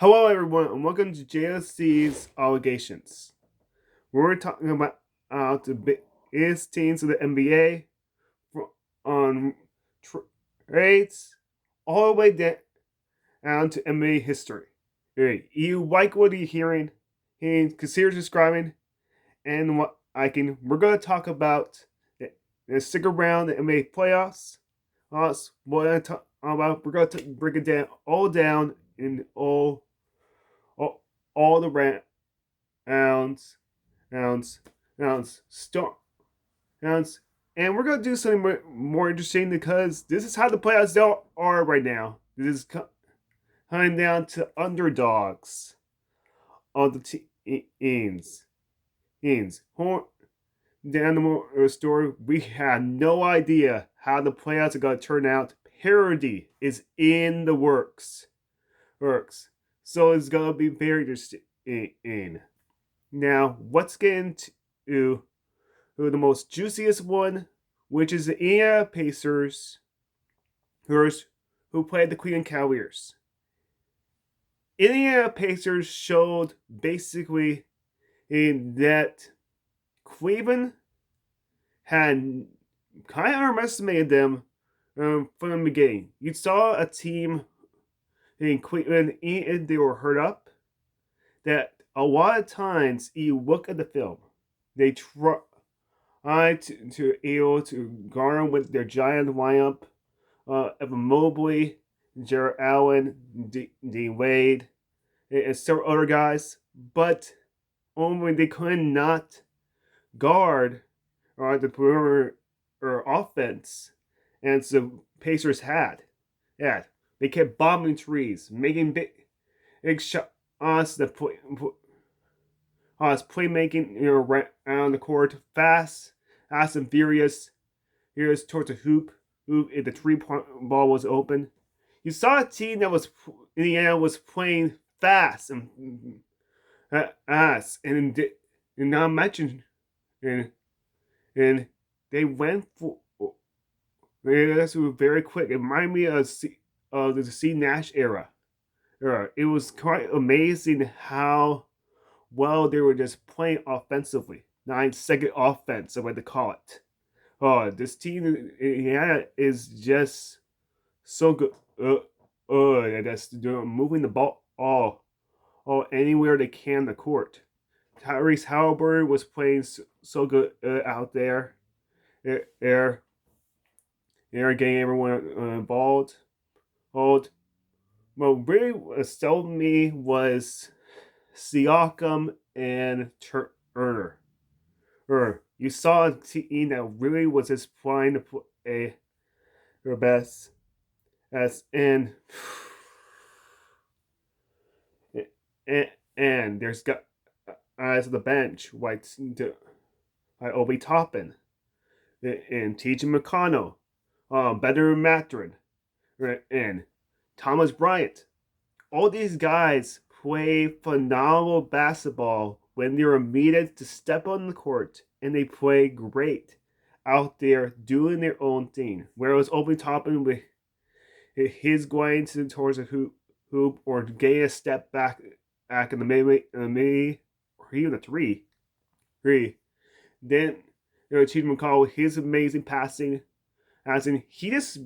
Hello, everyone, and welcome to JSC's Allegations. We're talking about the biggest teams of the NBA on trades all the way down to NBA history. Hey, you like what you're hearing, and consider subscribing, and what we're going to talk about stick around the NBA playoffs. We're going to break it down in all the rounds, rounds, storm rounds, and we're gonna do something more interesting because this is how the playoffs are right now. This is coming down to underdogs of the teams. Down the story, we have no idea how the playoffs are gonna turn out. Parity is in the works, so it's gonna be very interesting. Now, let's get into the most juiciest one, which is the Indiana Pacers, who played the Cleveland Cavaliers. Indiana Pacers showed basically that Cleveland had kind of underestimated them from the beginning. You saw a team in Cleveland, and they were hurt up, that a lot of times you look at the film, they try to able to garner with their giant lineup Evan Mobley, Jared Allen, Dean Wade, and several other guys, but only they could not guard the perimeter or offense, and so Pacers had. Yeah, they kept bombing trees, making big shots that playmaking, right around the court, fast and furious. Here's towards the hoop. If the 3-point ball was open, you saw a team that was Indiana was playing fast and and not mention and they went for. That's very quick. It reminded me of the C Nash era. It was quite amazing how well they were just playing offensively. 9-second offense, the way to call it. Oh, this team is just so good. That's moving the ball anywhere they can the court. Tyrese Halliburton was playing so good out there. They're getting everyone involved. What really sold me was Siakam and Turner. You saw a team that really was just trying to play their best as and there's got as the bench like Obi Toppin and T.J. McConnell, Better Mathurin, and Thomas Bryant. All these guys play phenomenal basketball when they're needed to step on the court, and they play great out there doing their own thing. Whereas Obi Toppin with his going towards the hoop or getting a step back in the mid or even a three. Then T.J. McConnell with his amazing passing, as in he just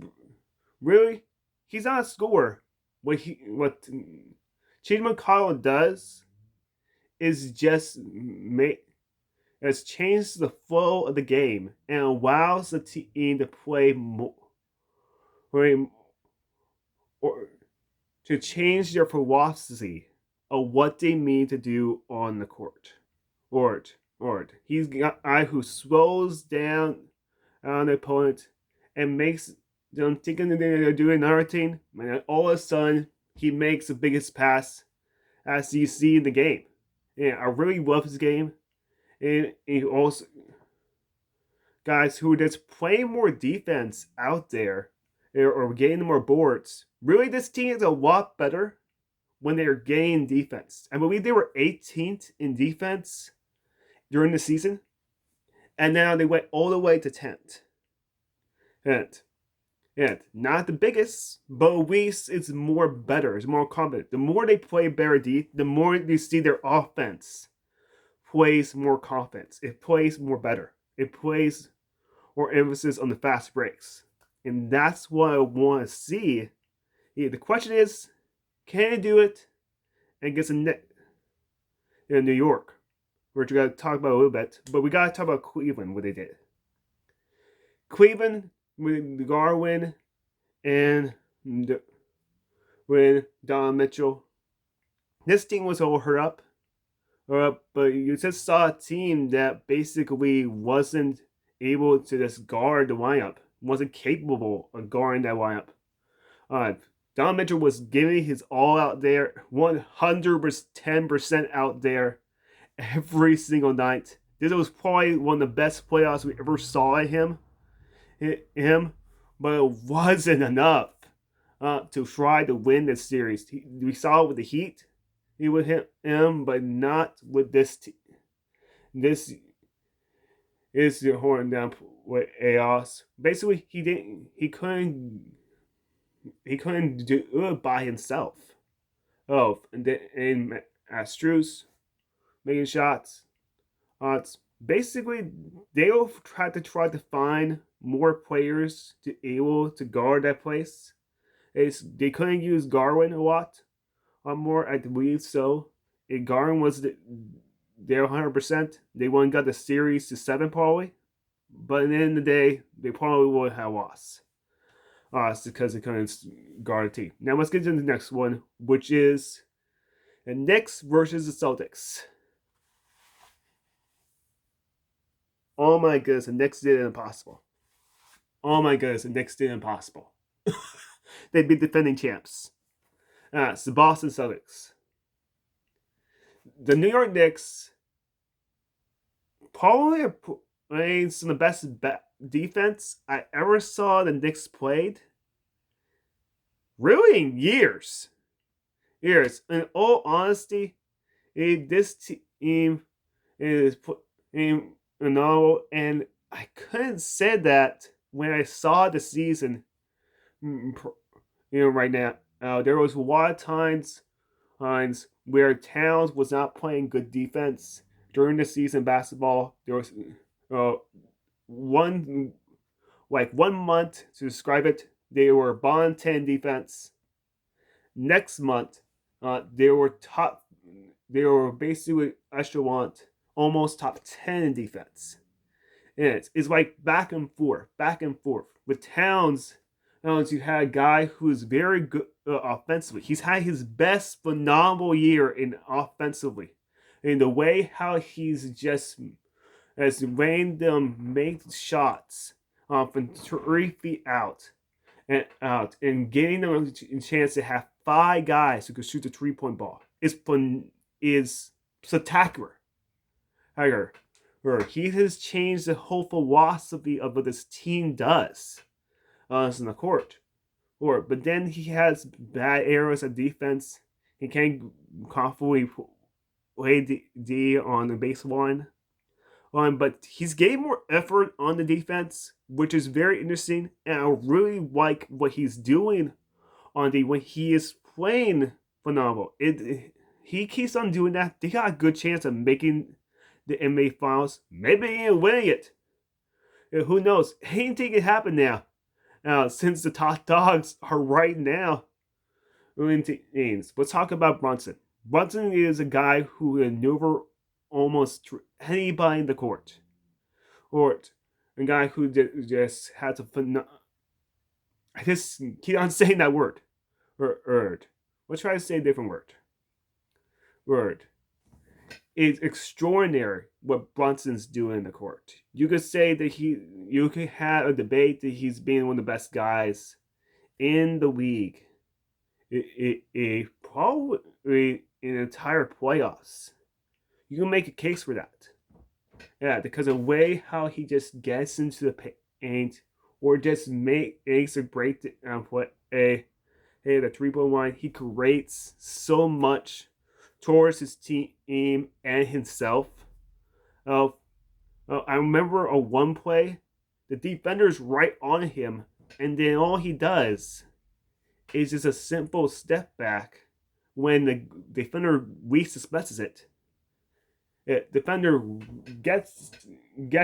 really he's not a scorer. What T.J. McConnell does is just has changed the flow of the game and allows the team to play more, or to change their philosophy of what they mean to do on the court. He's a guy who slows down on the opponent and makes them thinking that they're doing another thing, and then all of a sudden he makes the biggest pass as you see in the game. And I really love his game. And he also guys who just play more defense out there or getting more boards. Really, this team is a lot better when they're getting defense. I believe they were 18th in defense during the season, and now they went all the way to 10th. And not the biggest, but at least it's more better. It's more confident. The more they play Parity, the more you see their offense plays more confidence. It plays more better. It plays more emphasis on the fast breaks. And that's what I want to see. Yeah, the question is, can it do it against a net in New York? Which we got to talk about a little bit, but we got to talk about Cleveland, what they did. Cleveland with Garwin and with Don Mitchell. This team was all hurt up, but you just saw a team that basically wasn't able to just guard the lineup, wasn't capable of guarding that lineup. Don Mitchell was giving his all out there, 110% out there every single night. This was probably one of the best playoffs we ever saw in him, but it wasn't enough to try to win this series. We saw it with the Heat, with him, but not with this team. This is the horn down with Eos. Basically, he couldn't do it by himself. Oh, and then Astros making shots. It's basically they'll try to find more players to able to guard that place. They couldn't use Garwin a lot more, I believe so. If Garwin was there 100%, they wouldn't got the series to 7 probably. But at the end of the day, they probably would have lost. It's because they couldn't guard a team. Now let's get to the next one, which is the Knicks versus the Celtics. Oh my goodness, the Knicks did it impossible. Oh my goodness, the Knicks did it impossible. They'd be defending champs. It's the Boston Celtics. The New York Knicks probably playing some of the best defense I ever saw the Knicks played. Really in years. In all honesty, this team is phenomenal, and I couldn't say that when I saw the season. Right now, there was a lot of times where Towns was not playing good defense during the season basketball. There was one month to describe it. They were bottom 10 defense. Next month, they were top. They were basically echelon, almost top 10 in defense. And it's like back and forth. With Towns, you had a guy who's very good offensively. He's had his best phenomenal year in offensively. In the way how he's just has random make shots from 3 feet out and getting them a chance to have 5 guys who could shoot the 3-point ball is spectacular. However, he has changed the whole philosophy of what this team does in the court. But then he has bad areas of defense. He can't confidently play D on the baseline. But he's getting more effort on the defense, which is very interesting. And I really like what he's doing on when he is playing phenomenal. He keeps on doing that. They got a good chance of making the NBA Finals, maybe even winning it. Who knows? Anything can happen now. Since the top dogs are right now in teams. Let's talk about Brunson. Brunson is a guy who can maneuver almost anybody in the court. Or a guy who just has a I just keep on saying that word. Let's try to say a different word. It's extraordinary what Brunson's doing in the court. You could say that you could have a debate that he's being one of the best guys in the league. It probably in the entire playoffs. You can make a case for that. Yeah, because of the way how he just gets into the paint or just makes a great play. The 3-point line, he creates so much towards his team and himself. I remember a one play, the defender's right on him, and then all he does is just a simple step back when the defender least suspects it. The defender gets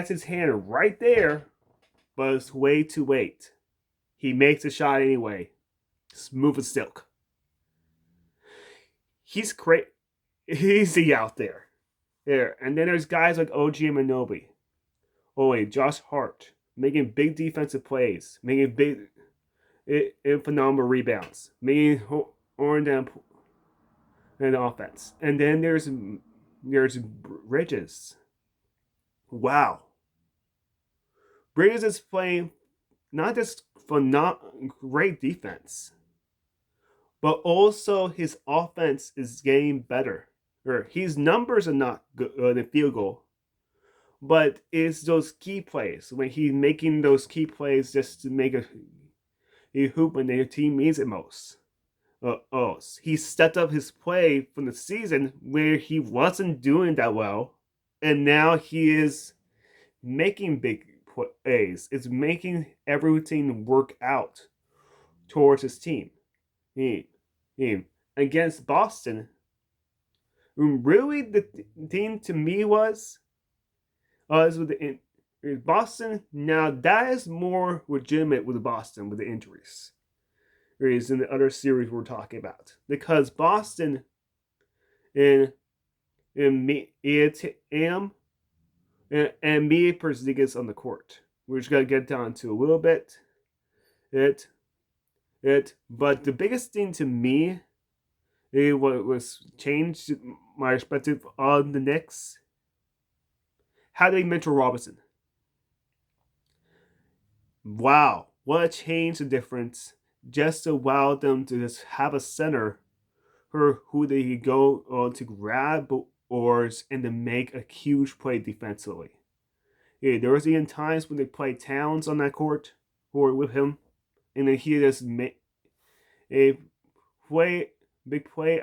his hand right there, but it's way too late. He makes a shot anyway. Smooth as silk. He's crazy out there. And then there's guys like OG Minobi. Oh wait, Josh Hart making big defensive plays, making big, phenomenal rebounds, making on down in offense. And then there's Bridges. Wow, Bridges is playing not just great defense, but also his offense is getting better. His numbers are not good in field goal, but it's those key plays when he's making those key plays just to make a hoop when their team needs it most. He stepped up his play from the season where he wasn't doing that well, and now he is making big plays. It's making everything work out towards his team. Against Boston, really the thing to me was with the Boston. Now that is more legitimate with Boston with the injuries. In the other series we're talking about, because Boston and me and me Porzingis on the court. We're just gonna get down to a little bit. But the biggest thing to me, was changed my perspective on the Knicks. How do they mentor Robinson? Wow, what a change the difference just to allow them to just have a center who they could go on to grab boards and to make a huge play defensively. There was even times when they played Towns on that court or with him, and then he just made a big play,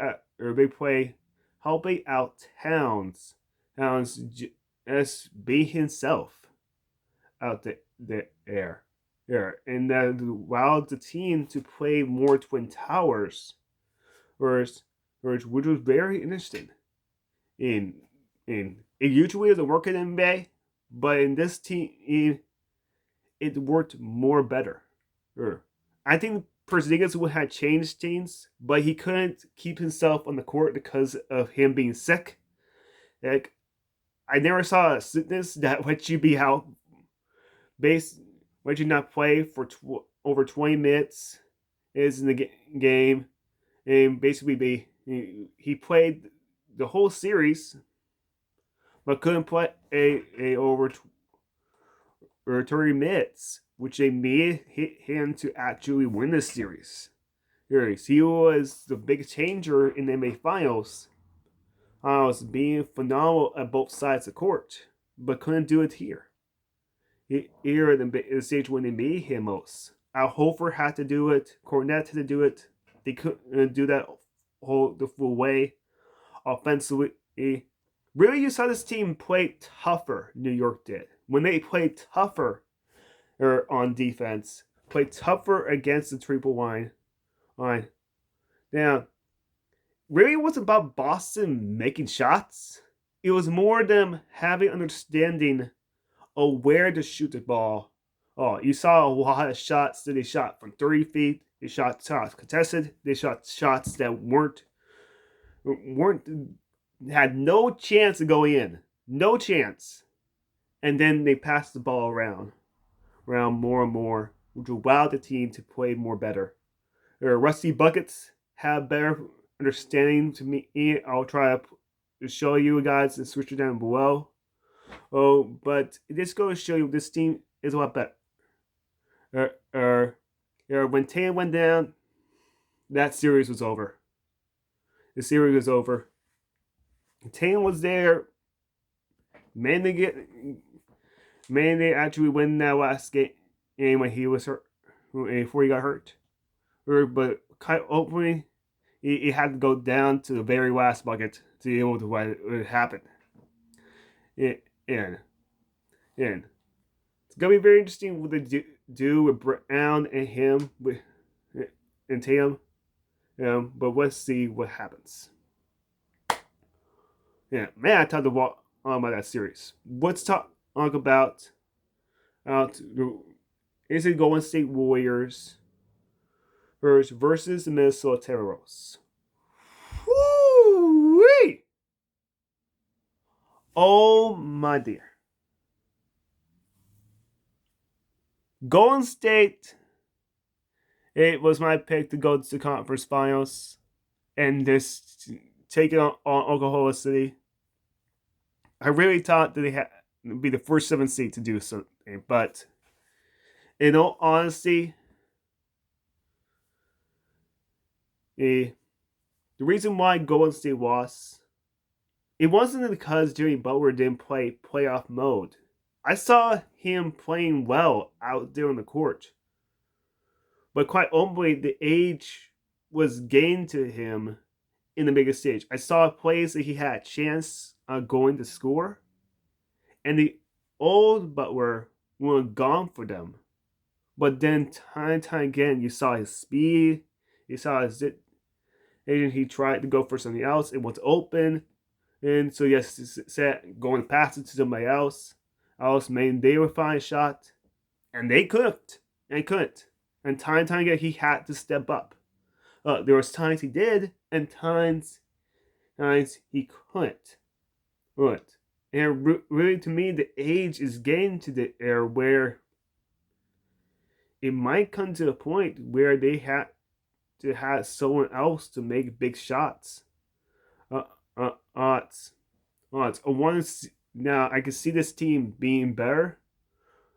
helping out Towns just be himself out there. And that allowed the team to play more Twin Towers, which was very interesting. It usually doesn't work in NBA, but in this team, it worked more better. I think Porzingis would have changed things, but he couldn't keep himself on the court because of him being sick. Like, I never saw a sickness that let you be out let you not play for over 20 minutes is in the game, and basically he played the whole series, but couldn't play over 30 minutes, which they made him to actually win this series. He was the big changer in the NBA Finals. Was being phenomenal at both sides of the court, but couldn't do it here. Here in the stage when they made him most. Al Horford had to do it. Cornette had to do it. They couldn't do that the full way. Offensively, really, you saw this team play tougher. New York did when they played tougher on defense, played tougher against the triple line. Now, really, it wasn't about Boston making shots. It was more them having understanding of where to shoot the ball. You saw a lot of shots that they shot from 30 feet. They shot shots contested. They shot shots that had no chance of going in. No chance. And then they passed the ball around more and more, which allowed the team to play more better. Rusty Buckets have better understanding to me. I'll try to show you guys and switch it down below. But this goes to show you this team is a lot better. When Tatum went down, that series was over. The series was over. Tatum was there. Man, they actually win that last game when he was hurt, before he got hurt. But openly, he had to go down to the very last bucket to be able to let it happen. And it's gonna be very interesting what they do do with Brown and him and Tatum. But let's see what happens. Yeah, man, I talked about that series. Let's talk about is it Golden State Warriors versus the Minnesota Timberwolves? Woo-wee! Oh my dear. Golden State, it was my pick to go to the conference finals and just take it on Oklahoma City. I really thought that they had be the first 7 seed to do something, but in all honesty, the reason why Golden State lost, it wasn't because Jimmy Butler didn't play playoff mode. I saw him playing well out there on the court, but quite honestly, the age was gained to him in the biggest stage. I saw plays that he had a chance going to score, and the old Butler was gone for them. But then time and time again, you saw his speed, you saw his agent. He tried to go for something else. It was open, and so yes, set going past it to somebody else. Maybe they would find a shot, and they couldn't. And couldn't. And time and time again, he had to step up. There was times he did, and times he couldn't. And really, to me, the age is getting to the era where it might come to a point where they had to have someone else to make big shots. Odds. Now I can see this team being better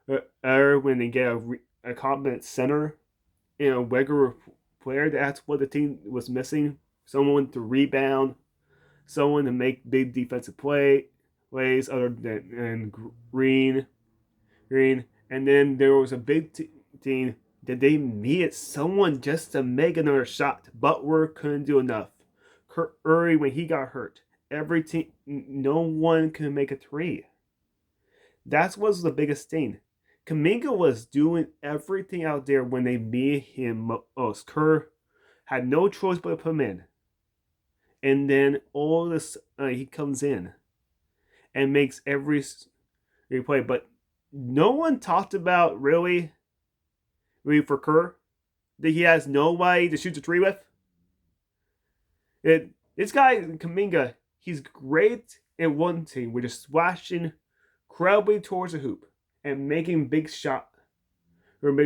when they get a competent center and a regular player. That's what the team was missing. Someone to rebound, someone to make big defensive plays other than Green. And then there was a big team that they needed someone just to make another shot. Butler couldn't do enough. Curry, when he got hurt, every team, no one could make a three. That was the biggest thing. Kuminga was doing everything out there when they needed him most. Kerr had no choice but to put him in. And then all this, he comes in and makes every play. But no one talked about really for Kerr that he has nobody to shoot the three with. This guy Kuminga, he's great at one team, with just splashing incredibly towards the hoop and making big shot under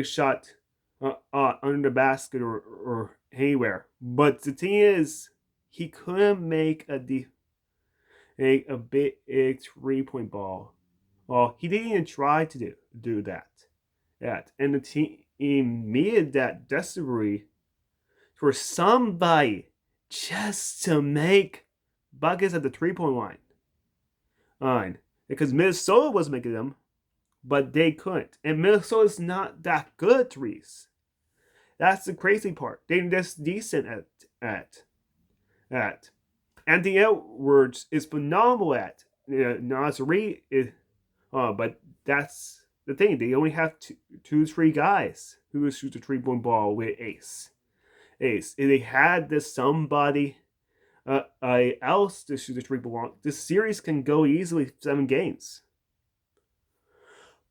the basket or anywhere. But the thing is, he couldn't make a big 3-point ball. Well, he didn't even try to do that. And the team needed that desperately for somebody just to make buckets at the 3-point line. Because Minnesota was making them, but they couldn't. And Minnesota's not that good at threes. That's the crazy part. They're just decent at. Anthony Edwards is phenomenal at. Nasri is, but that's the thing. They only have 3 guys who shoot the 3-point ball with ace. If they had this somebody else to shoot the 3-point ball, this series can go easily 7 games.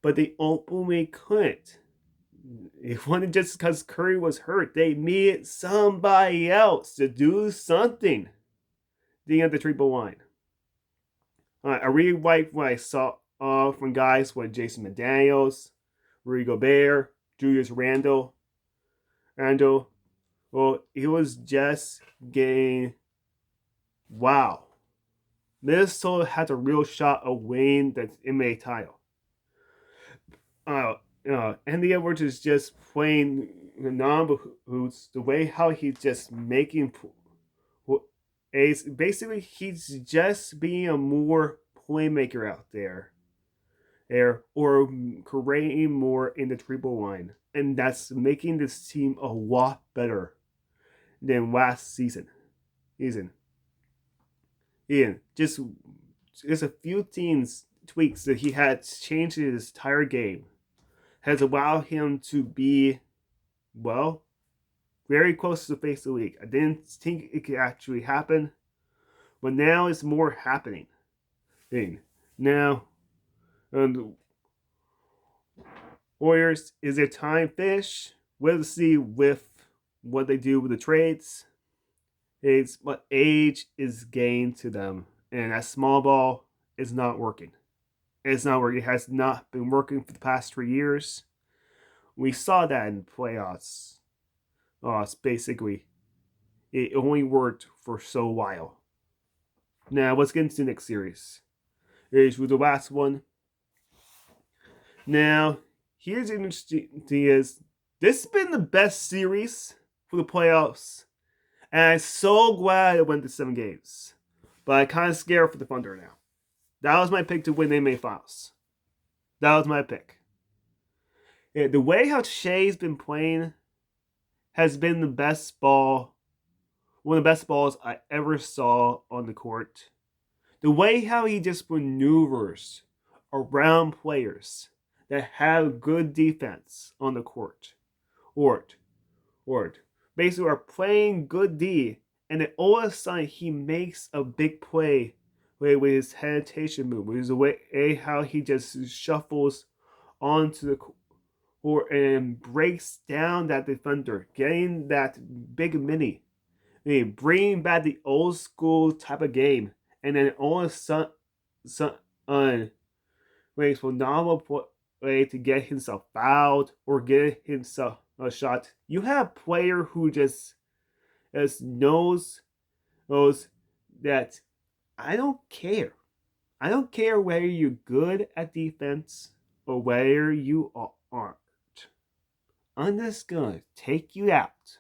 But they openly couldn't. It wasn't just because Curry was hurt. They needed somebody else to do something to get the 3-point line. I really liked what I saw from guys like Jason McDaniels, Rudy Gobert, Julius Randle. Well, it was just getting wow. Minnesota had a real shot of winning the NBA title. Andy Edwards is just playing non-hoots the way how he's just making. Basically, he's just being a more playmaker out there, or creating more in the 3-point line, and that's making this team a lot better than last season. Ian, just a few teams tweaks that he had changed his entire game has allowed him to be, well, very close to the face of the league. I didn't think it could actually happen, but now it's more happening. Now, the Warriors, is their time finished? We'll see with what they do with the trades. It's what age is gained to them, and that small ball is not working. It's not working. It has not been working for the past 3 years. We saw that in the playoffs. It's basically, it only worked for so while. Now, let's get into the next series. Here's the last one. Now, here's the interesting thing is, this has been the best series for the playoffs. And I'm so glad it went to 7 games. But I'm kind of scared for the Thunder now. That was my pick to win the NBA Finals. That was my pick. Yeah, the way how Shea's been playing has been the best ball, one of the best balls I ever saw on the court. The way how he just maneuvers around players that have good defense on the court, or basically are playing good D, and then all of a sudden he makes a big play with his hesitation move, with the way how he just shuffles onto the court and breaks down that defender, getting that big mini, bringing back the old school type of game, and then all of a sudden makes phenomenal play to get himself fouled or get himself a shot. You have a player who just knows that I don't care. I don't care whether you're good at defense or whether you aren't. I'm just gonna take you out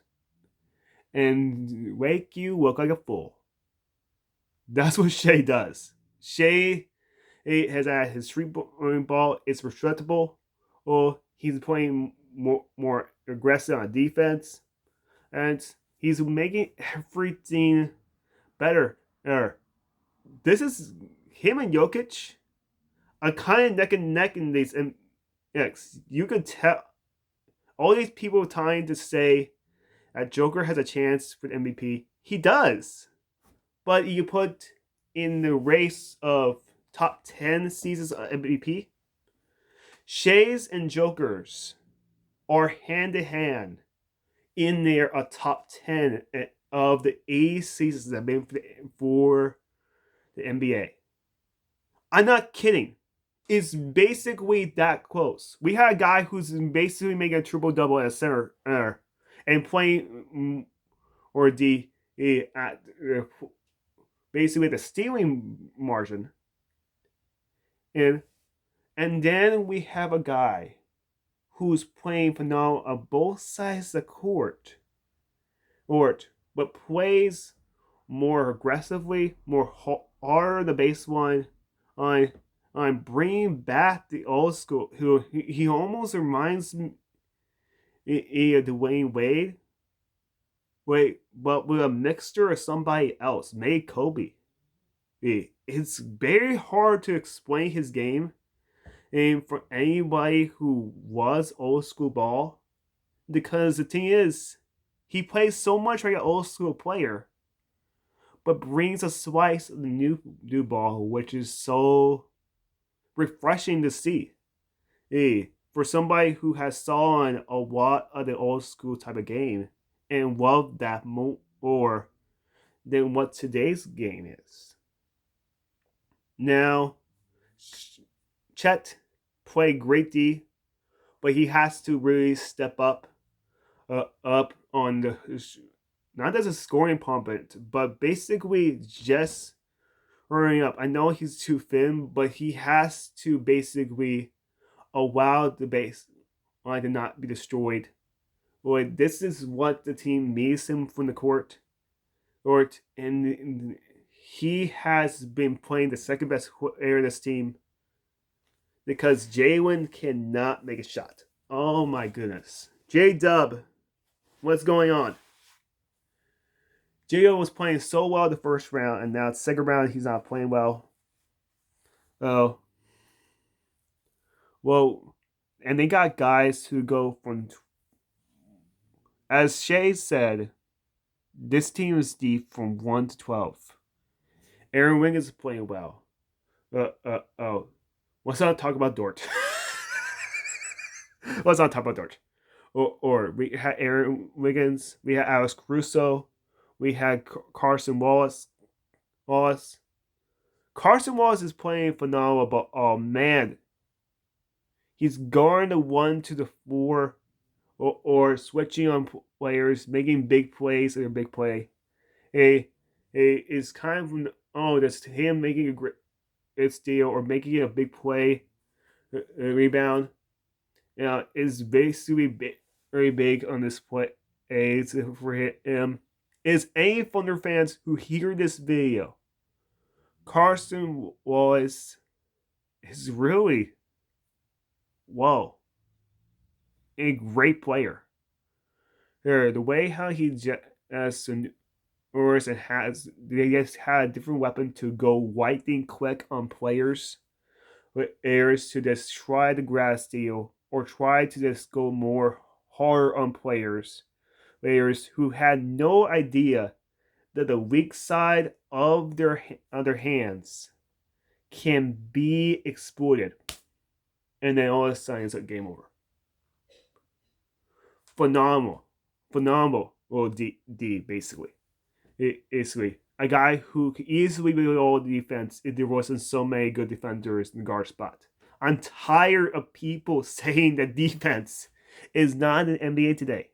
and make you look like a fool. That's what Shea does. Shea has had his street ball. It's respectable. Or he's playing more aggressive on defense, and he's making everything better. This is him and Jokic are kind of neck and neck in these. And you could tell all these people trying to say that Joker has a chance for the MVP. He does, but you put in the race of top 10 seasons of MVP, Shea's and Joker's are hand to hand in there a top 10 of the 80 seasons that have been for the NBA. I'm not kidding. It's basically that close. We had a guy who's basically making a triple-double at center and playing or at basically the stealing margin. And then we have a guy who's playing phenomenal on both sides of the court, but plays more aggressively, more harder the baseline on bringing back the old school. Who he almost reminds me of Dwayne Wade. But with a mixture of somebody else, maybe Kobe. It's very hard to explain his game, and for anybody who was old school ball, because the thing is, he plays so much like an old school player, but brings a slice of the new ball, which is so refreshing to see. For somebody who has saw a lot of the old school type of game and loved that more than what today's game is. Now, Chet played great D, but he has to really step up on the, not as a scoring pump, but basically just hurrying up. I know he's too thin, but he has to basically allow the base line to not be destroyed. This is what the team needs him from the court. And he has been playing the second best player of this team because Jalen cannot make a shot. Oh my goodness. J-Dub, what's going on? J-Dub was playing so well the first round, and now the second round he's not playing well. Oh. Well, and they got guys who go from, as Shay said, this team is deep from 1 to 12. Aaron Wiggins is playing well. Oh. Let's not talk about Dort. Let's not talk about Dort. Or we had Aaron Wiggins, we had Alex Caruso, we had Carson Wallace. Carson Wallace is playing phenomenal, but oh man, he's going to 1 to the 4, or switching on players, making big plays in a big play. Is kind of that's him making a great steal or making a big play, a rebound. Is basically very big on this play for him. Is any Thunder fans who hear this video, Carson Wallace is really, whoa, a great player. The way how he just they just had a different weapon to go lightning quick on players, with heirs to just try to grab steal or try to just go more hard on players who had no idea that the weak side of their hands can be exploited, and then all of a sudden it's a game over. Phenomenal. Well, D basically. Basically, a guy who could easily be all the defense if there wasn't so many good defenders in the guard spot. I'm tired of people saying that defense is not in NBA today.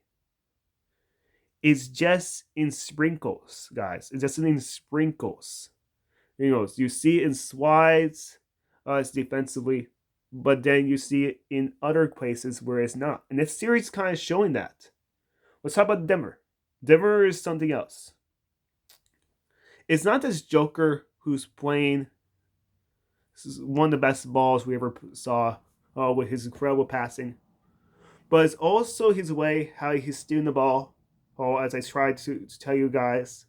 It's just in sprinkles, guys. It's just in sprinkles. You see it in slides, it's defensively, but then you see it in other places where it's not. And this series is kind of showing that. Let's talk about Denver. Denver is something else. It's not this Joker who's playing. This is one of the best balls we ever saw, with his incredible passing. But it's also his way, how he's stealing the ball. As I tried to tell you guys.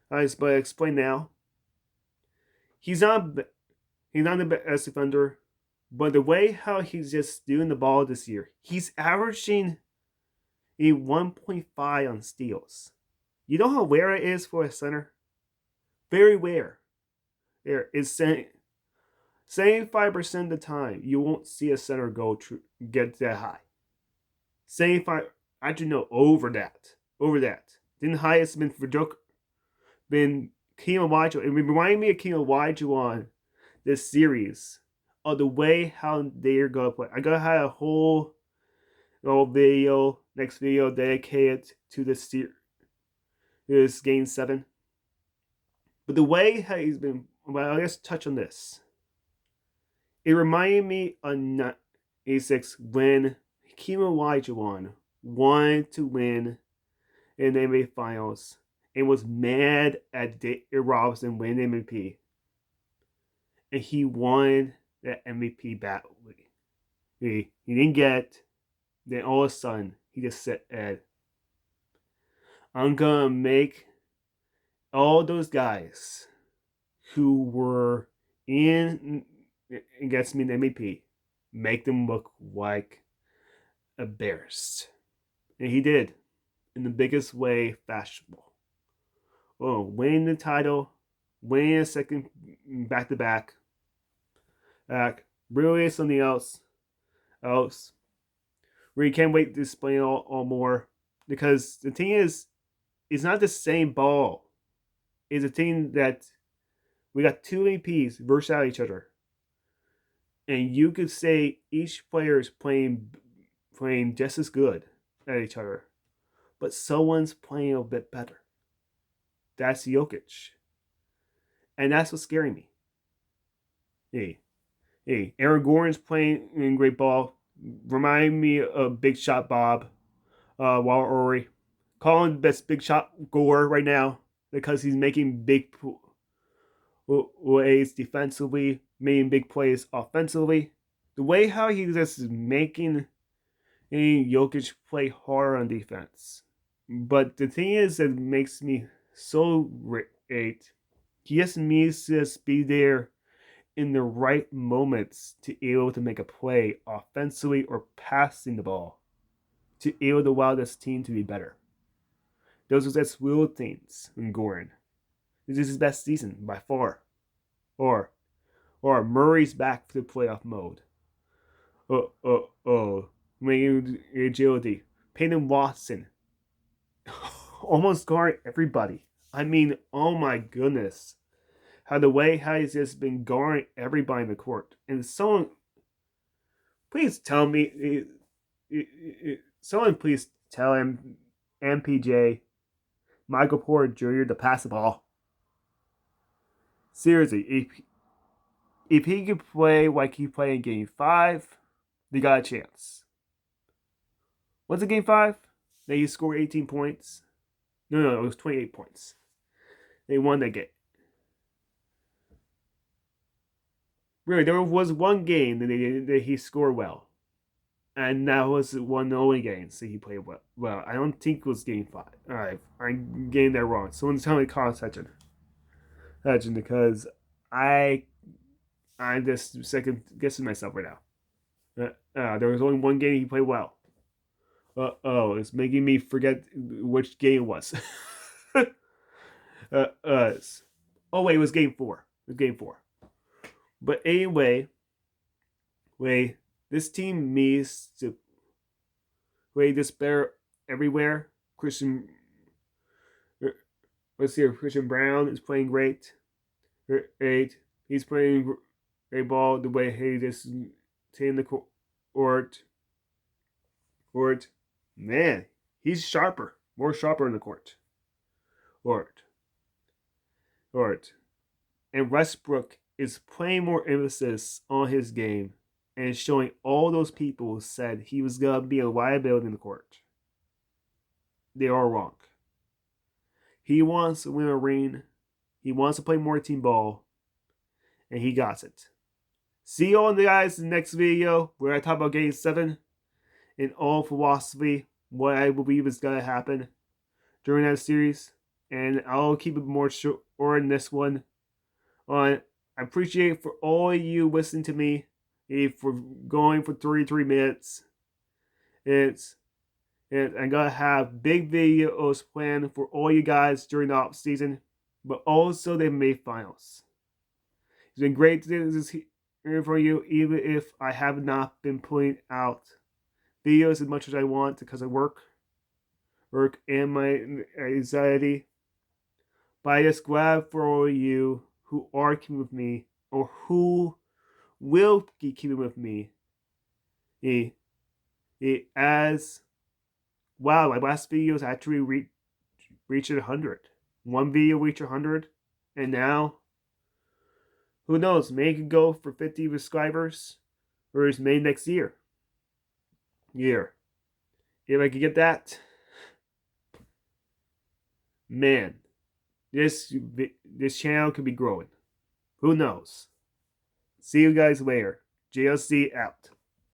But I explain now. He's not the best defender, but the way how he's just stealing the ball this year, he's averaging a 1.5 on steals. You know how rare it is for a center? Very rare. There is 75% of the time you won't see a center get that high. 75, actually no, over that. Then the highest been for Joker, been Keem Olajuwon. It reminded me of Keem Olajuwon this series, of the way how they're gonna play. I gotta have a whole next video dedicated to this game 7. But the way how he's been, well, I guess touch on this. It reminded me of 86 when Keem Olajuwon wanted to win in the NBA Finals and was mad at David Robinson winning MVP. And he won that MVP badly. He didn't get it. Then all of a sudden, he just said, Ed, I'm going to make all those guys who were in against me in the MVP, make them look like embarrassed. And he did, in the biggest way fashionable. Winning the title, winning a second back-to-back, really something else. We can't wait to explain all more, because the thing is, it's not the same ball. It's a thing that we got 2 MVPs versus out each other, and you could say each player is playing just as good at each other, but someone's playing a bit better. That's Jokic, and that's what's scaring me. Hey, Aaron Gordon's playing in great ball. Remind me of Big Shot Bob, Ori. Call him the best Big Shot Gore right now, because he's making big plays defensively, making big plays offensively. The way how he's just making Jokic play hard on defense. But the thing is that makes me so great. He just needs to just be there in the right moments to be able to make a play offensively or passing the ball to be able to allow this team to be better. Those are just little things in Goran. This is his best season by far. Or Murray's back to playoff mode. Making agility. Peyton Watson. Almost guarding everybody. I mean, oh my goodness. How he's just been guarding everybody in the court. And someone, please tell me, someone please tell him, MPJ, Michael Porter Jr. to pass the ball. Seriously, if he could play like he played in Game 5, they got a chance. What's it, Game 5? They scored 18 points. No, it was 28 points. They won that game. Really, there was one game that he scored well. And that was one of the only games that he played well. Well, I don't think it was Game 5. Alright, I'm getting that wrong. Someone tell me to call attention. Because I'm just second guessing myself right now. There was only one game he played well. It's making me forget which game it was. Oh wait, it was Game 4. But anyway, this team needs to just better everywhere. Christian Brown is playing great. He's playing a ball the way he just taking the court. Man, he's more sharper in the court. And Westbrook is playing more emphasis on his game and showing all those people who said he was going to be a liability in the court. They are wrong. He wants to win a ring. He wants to play more team ball. And he got it. See you all guys in the next video where I talk about Game 7 and all philosophy, what I believe is going to happen during that series. And I'll keep it more short in this one. I appreciate for all of you listening to me for going for 33 minutes. I'm going to have big videos planned for all you guys during the off season, but also the NBA Finals. It's been great to hear from you, even if I have not been putting out videos as much as I want because of work and my anxiety. But I just glad for all of you who are keeping with me or who will be keeping with me. As wow, my last videos actually reached 100. One video reached 100, and now who knows? Maybe it could go for 50 subscribers, or it's May next year. If I could get that, man, this channel could be growing. Who knows? See you guys later. JLC out.